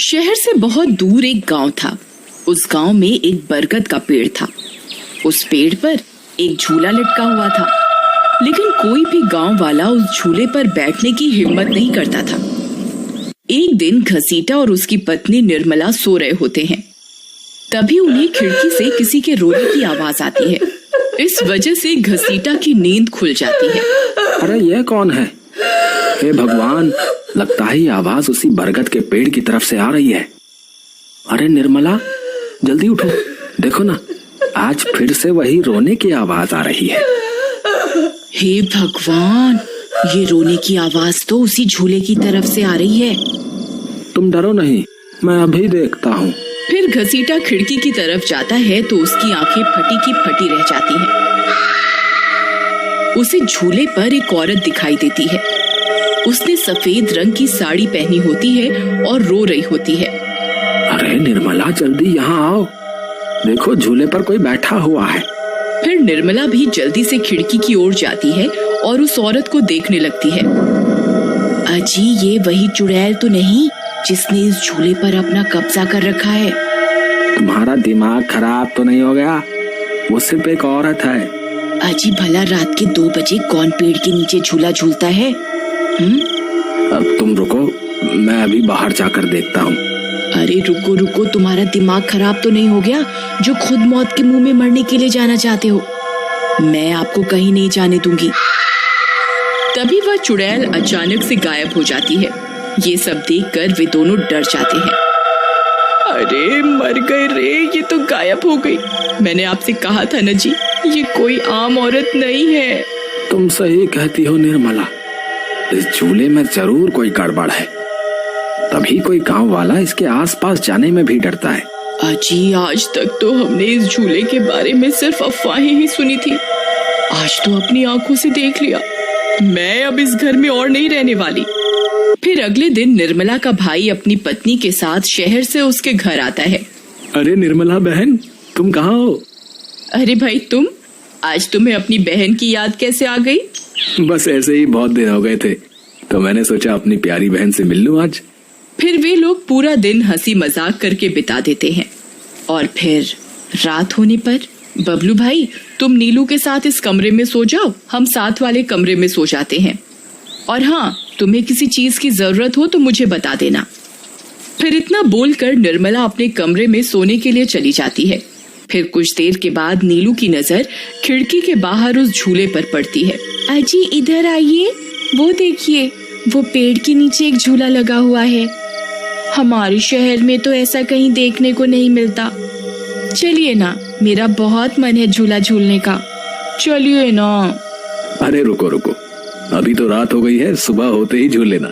शहर से बहुत दूर एक गांव था। उस गांव में एक बरगद का पेड़ था। उस पेड़ पर एक झूला लटका हुआ था, लेकिन कोई भी गांव वाला उस झूले पर बैठने की हिम्मत नहीं करता था। एक दिन घसीटा और उसकी पत्नी निर्मला सो रहे होते हैं। तभी उन्हें खिड़की से किसी के रोने की आवाज आती है। इस वजह से घसीटा की नींद खुल जाती है। अरे ये कौन है? हे भगवान, लगता है ये आवाज उसी बरगद के पेड़ की तरफ से आ रही है। अरे निर्मला, जल्दी उठो, देखो ना, आज फिर से वही रोने की आवाज आ रही है। हे भगवान, ये रोने की आवाज तो उसी झूले की तरफ से आ रही है। तुम डरो नहीं, मैं अभी देखता हूँ। फिर घसीटा खिड़की की तरफ जाता है तो उसकी आंखें फटी की फटी रह जाती हैं। उसे झूले पर एक औरत दिखाई देती है। उसने सफेद रंग की साड़ी पहनी होती है और रो रही होती है। अरे निर्मला, जल्दी यहाँ आओ, देखो झूले पर कोई बैठा हुआ है। फिर निर्मला भी जल्दी से खिड़की की ओर जाती है और उस औरत को देखने लगती है। अजी, ये वही चुड़ैल तो नहीं जिसने इस झूले पर अपना कब्जा कर रखा है? तुम्हारा दिमाग खराब तो नहीं हो गया? वो सिर्फ एक औरत है। अजी, भला रात के 2 बजे कौन पेड़ के नीचे झूला झूलता है? अब तुम रुको, मैं अभी बाहर जाकर देखता हूँ। अरे रुको रुको, तुम्हारा दिमाग खराब तो नहीं हो गया जो खुद मौत के मुंह में मरने के लिए जाना चाहते हो? मैं आपको कहीं नहीं जाने दूंगी। तभी वह चुड़ैल अचानक से गायब हो जाती है। ये सब देखकर वे दोनों डर जाते हैं। अरे मर गए रे, ये तो गायब हो गई। मैंने आपसे कहा था ना जी, ये कोई आम औरत नहीं है। तुम सही कहती हो निर्मला, इस झूले में जरूर कोई गड़बड़ है, तभी कोई गांव वाला इसके आसपास जाने में भी डरता है। अजी, आज तक तो हमने इस झूले के बारे में सिर्फ अफवाहें ही सुनी थी। आज तो अपनी आंखों से देख लिया। मैं अब इस घर में और नहीं रहने वाली। फिर अगले दिन निर्मला का भाई अपनी पत्नी के साथ शहर से उसके घर आता है। अरे निर्मला बहन, तुम कहाँ हो? अरे भाई, तुम आज तुम्हें अपनी बहन की याद कैसे आ गई? बस ऐसे ही, बहुत दिन हो गए थे तो मैंने सोचा अपनी प्यारी बहन से मिल लूं आज। फिर वे लोग पूरा दिन हंसी मजाक करके बिता देते हैं। और फिर रात होने पर, बबलू भाई, तुम नीलू के साथ इस कमरे में सो जाओ, हम साथ वाले कमरे में सो जाते हैं। और हाँ, तुम्हें किसी चीज की जरूरत हो तो मुझे बता देना। फिर इतना बोलकर निर्मला अपने कमरे में सोने के लिए चली जाती है। फिर कुछ देर के बाद नीलू की नजर खिड़की के बाहर उस झूले पर पड़ती है। अजी, इधर आइए, वो देखिए, वो पेड़ के नीचे एक झूला लगा हुआ है। हमारे शहर में तो ऐसा कहीं देखने को नहीं मिलता। चलिए ना, मेरा बहुत मन है झूला झूलने का। चलिए ना। अरे रुको रुको, अभी तो रात हो गई है, सुबह होते ही झूल लेना,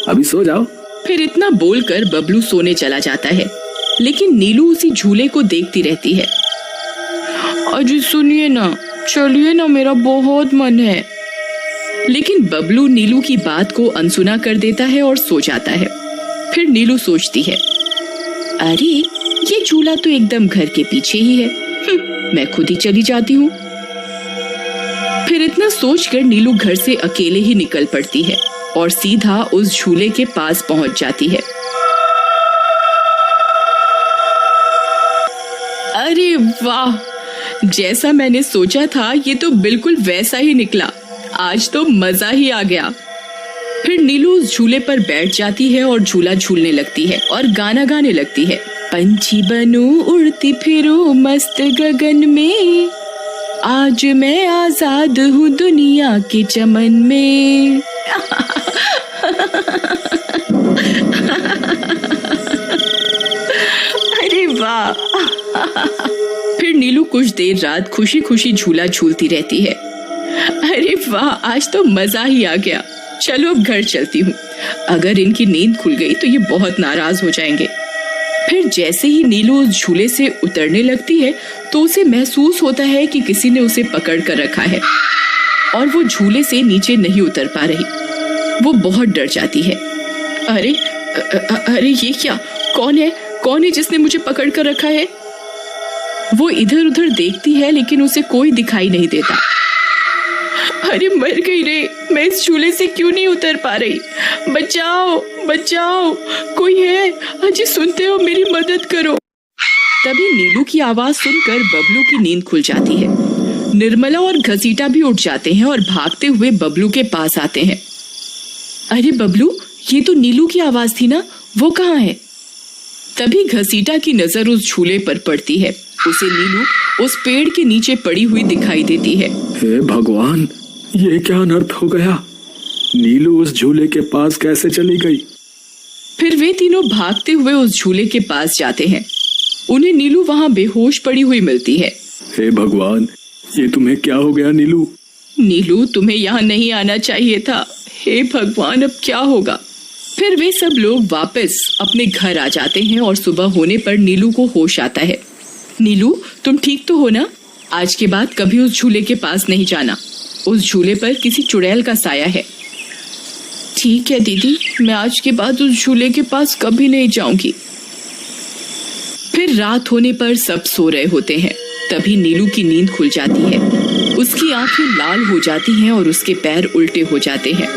अभी सो जाओ। फिर इतना बोलकर बबलू सोने चला जाता है, लेकिन नीलू उसी झूले को देखती रहती है। अजी सुनिए ना, चलिए ना, मेरा बहुत मन है। लेकिन बबलू नीलू की बात को अनसुना कर देता है और सो जाता है। फिर नीलू सोचती है, अरे ये झूला तो एकदम घर के पीछे ही है, मैं खुद ही चली जाती हूँ। फिर इतना सोचकर नीलू घर से अकेले ही निकल पड़ती है और सीधा उस झूले के पास पहुंच जाती है। अरे वाह, जैसा मैंने सोचा था ये तो बिल्कुल वैसा ही निकला। आज तो मजा ही आ गया। फिर नीलू उस झूले पर बैठ जाती है और झूला झूलने लगती है और गाना गाने लगती है। पंछी बनूं, उड़ती फिरूं मस्त गगन में, आज मैं आजाद हूँ दुनिया के चमन में। अरे वाह। फिर नीलू कुछ देर रात खुशी खुशी झूला झूलती रहती है। अरे वाह, आज तो मजा ही आ गया। चलो अब घर चलती हूँ, अगर इनकी नींद खुल गई तो ये बहुत नाराज हो जाएंगे। फिर जैसे ही नीलू उस झूले से उतरने लगती है तो उसे महसूस होता है कि किसी ने उसे पकड़ कर रखा है और वो झूले से नीचे नहीं उतर पा रही। वो बहुत डर जाती है। अरे अरे ये क्या, कौन है जिसने मुझे पकड़ कर रखा है? वो इधर उधर देखती है लेकिन उसे कोई दिखाई नहीं देता। अरे मर गई रे, मैं इस झूले से क्यों नहीं उतर पा रही। बचाओ बचाओ, कोई है? अजी सुनते हो, मेरी मदद करो। तभी नीलू की आवाज सुनकर बबलू की नींद खुल जाती है। निर्मला और घसीटा भी उठ जाते हैं और भागते हुए बबलू के पास आते हैं। अरे बबलू, ये तो नीलू की आवाज थी ना, वो कहाँ है? तभी घसीटा की नजर उस झूले पर पड़ती है। उसे नीलू उस पेड़ के नीचे पड़ी हुई दिखाई देती है। हे भगवान, ये क्या अनर्थ हो गया? नीलू उस झूले के पास कैसे चली गई? फिर वे तीनों भागते हुए उस झूले के पास जाते हैं। उन्हें नीलू वहां बेहोश पड़ी हुई मिलती है। हे भगवान, ये तुम्हें क्या हो गया नीलू? नीलू, तुम्हें यहाँ नहीं आना चाहिए था। हे भगवान, अब क्या होगा? फिर वे सब लोग वापस अपने घर आ जाते हैं और सुबह होने पर नीलू को होश आता है। नीलू, तुम ठीक तो हो ना? आज के बाद कभी उस झूले के पास नहीं जाना। उस झूले पर किसी चुड़ैल का साया है। ठीक है दीदी, मैं आज के बाद उस झूले के पास कभी नहीं जाऊंगी। फिर रात होने पर सब सो रहे होते हैं। तभी नीलू की नींद खुल जाती है। उसकी आंखें लाल हो जाती हैं और उसके पैर उल्टे हो जाते हैं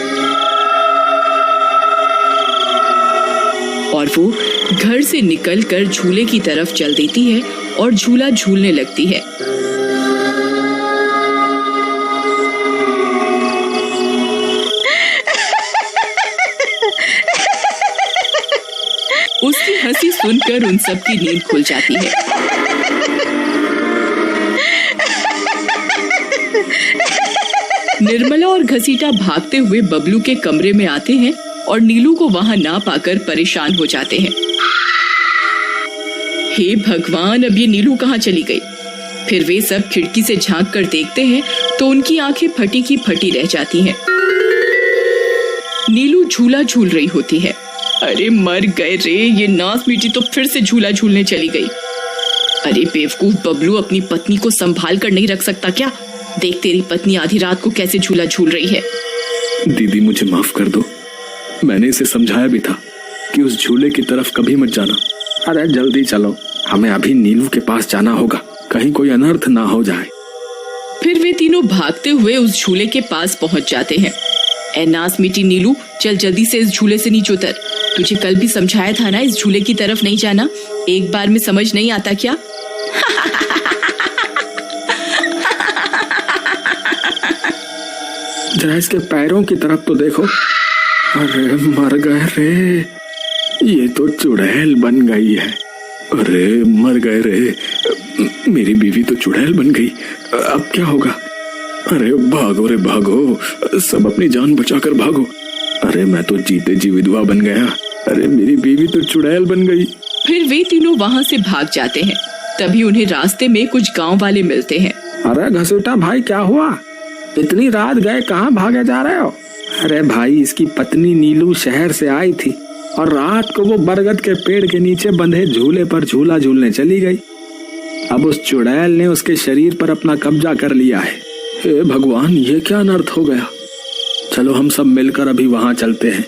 और वो घर से निकलकर झूले की तरफ चल देती है और झूला झूलने लगती है। उसकी हंसी सुनकर उन सब की नींद खुल जाती है। निर्मला और घसीटा भागते हुए बबलू के कमरे में आते हैं और नीलू को वहां ना पाकर परेशान हो जाते हैं। हे भगवान, अब ये नीलू कहाँ चली गई? फिर वे सब खिड़की से झांक कर देखते हैं तो उनकी आंखें फटी की फटी रह जाती हैं। नीलू झूला झूल रही होती है। अरे मर गए रे, ये नास मीठी तो फिर से झूला झूलने चली गई। अरे बेवकूफ बबलू, अपनी पत्नी को संभाल कर नहीं रख सकता क्या? देख, तेरी पत्नी आधी रात को कैसे झूला झूल रही है। दीदी, मुझे माफ कर दो। मैंने इसे समझाया भी था कि उस झूले की तरफ कभी मत जाना। अरे जल्दी चलो, हमें अभी नीलू के पास जाना होगा, कहीं कोई अनर्थ ना हो जाए। फिर वे तीनों भागते हुए उस झूले के पास पहुंच जाते हैं। ए नास मीठी नीलू, चल जल्दी से इस झूले से नीचे उतर। तुझे कल भी समझाया था ना इस झूले की तरफ नहीं जाना। एक बार में समझ नहीं आता क्या? जरा इसके पैरों की तरफ तो देखो। अरे मर गए रे, ये तो चुड़ैल बन गई है। अरे मर गए रे, मेरी बीवी तो चुड़ैल बन गई। अब क्या होगा? अरे भागो रे भागो, सब अपनी जान बचाकर भागो। अरे मैं तो जीते जी विधवा बन गया। अरे मेरी बीवी तो चुड़ैल बन गई। फिर वे तीनों वहां से भाग जाते हैं। तभी उन्हें रास्ते में कुछ गांव वाले मिलते हैं। अरे घसीटा भाई, क्या हुआ? इतनी रात गए कहाँ भागे जा रहे हो? अरे भाई, इसकी पत्नी नीलू शहर से आई थी और रात को वो बरगद के पेड़ के नीचे बंधे झूले पर झूला झूलने चली गई। अब उस चुड़ैल ने उसके शरीर पर अपना कब्जा कर लिया है। हे भगवान, ये क्या अनर्थ हो गया? चलो हम सब मिलकर अभी वहाँ चलते हैं।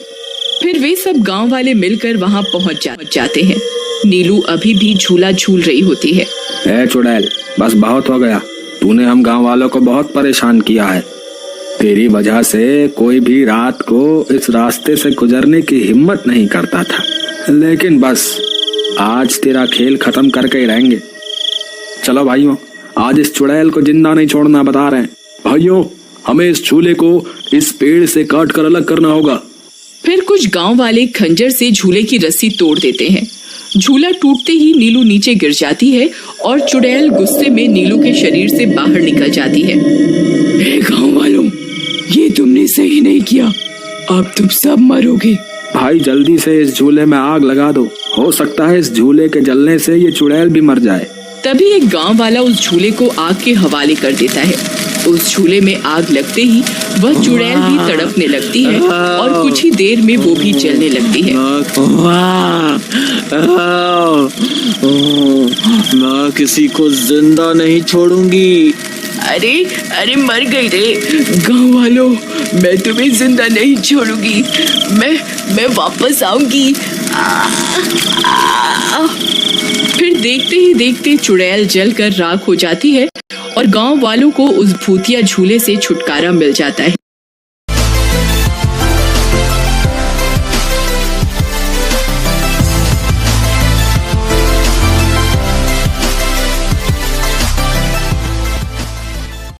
फिर वे सब गांव वाले मिलकर वहां पहुंच जाते हैं। नीलू अभी भी झूला झूल रही होती है। ए चुड़ैल, बस बहुत हो गया। तूने हम गांव वालों को बहुत परेशान किया है। तेरी वजह से कोई भी रात को इस रास्ते से गुजरने की हिम्मत नहीं करता था, लेकिन बस आज तेरा खेल खत्म करके ही रहेंगे। चलो भाइयों, आज इस चुड़ैल को जिंदा नहीं छोड़ना, बता रहे हैं। भाइयों, हमें इस झूले को इस पेड़ से काट कर अलग करना होगा। फिर कुछ गांव वाले खंजर से झूले की रस्सी तोड़ देते हैं। झूला टूटते ही नीलू नीचे गिर जाती है और चुड़ैल गुस्से में नीलू के शरीर से बाहर निकल जाती है। हे गांव वालों, ये तुमने सही नहीं किया, अब तुम सब मरोगे। भाई जल्दी से इस झूले में आग लगा दो, हो सकता है इस झूले के जलने से ये चुड़ैल भी मर जाए। तभी एक गांव वाला उस झूले को आग के हवाले कर देता है। उस झूले में आग लगते ही वह चुड़ैल भी तड़पने लगती है और कुछ ही देर में वो भी जलने लगती है। मैं किसी को जिंदा नहीं छोड़ूंगी। अरे अरे मर गई रे। गांव वालों, मैं तुम्हें जिंदा नहीं छोड़ूंगी, मैं वापस आऊंगी। फिर देखते ही देखते चुड़ैल जलकर राख हो जाती है और गांव वालों को उस भूतिया झूले से छुटकारा मिल जाता है।